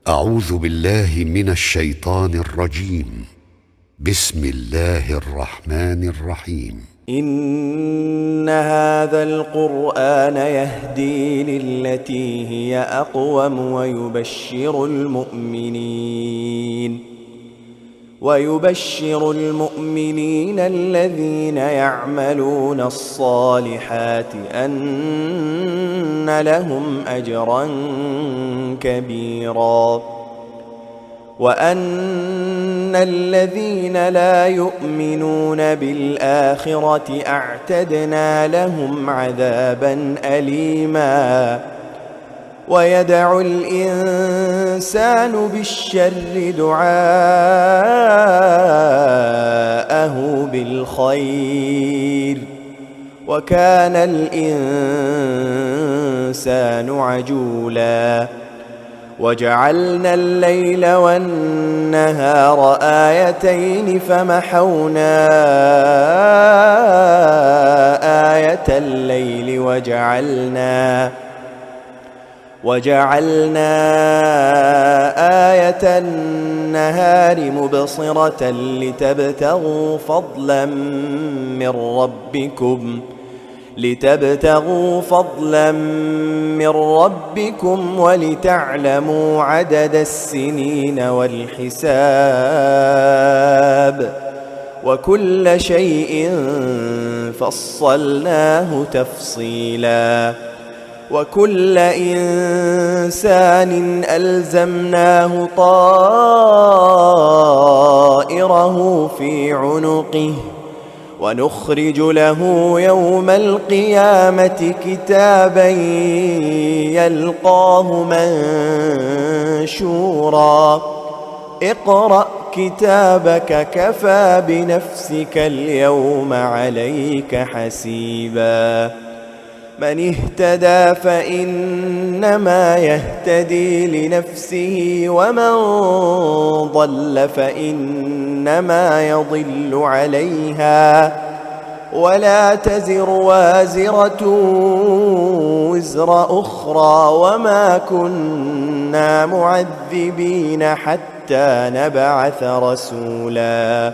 أعوذ بالله من الشيطان الرجيم. بسم الله الرحمن الرحيم. إن هذا القرآن يهدي للتي هي أقوم ويبشر المؤمنين الذين يعملون الصالحات أن لهم أجرا كبيرا، وأن الذين لا يؤمنون بالآخرة أعتدنا لهم عذابا أليما. ويدع الإنسان بالشر دعاءه بالخير، وكان الإنسان عجولا. وجعلنا الليل والنهار آيتين فمحونا آية الليل وجعلنا آية النهار مبصرة لتبتغوا فضلا من ربكم ولتعلموا عدد السنين والحساب، وكل شيء فصلناه تفصيلا. وكل إنسان ألزمناه طائره في عنقه، ونخرج له يوم القيامة كتابا يلقاه منشورا. اقرأ كتابك كفى بنفسك اليوم عليك حسيبا. من اهتدى فإنما يهتدي لنفسه، ومن ضل فإنما يضل عليها، ولا تزر وازرة وزر أخرى، وما كنا معذبين حتى نبعث رسولا.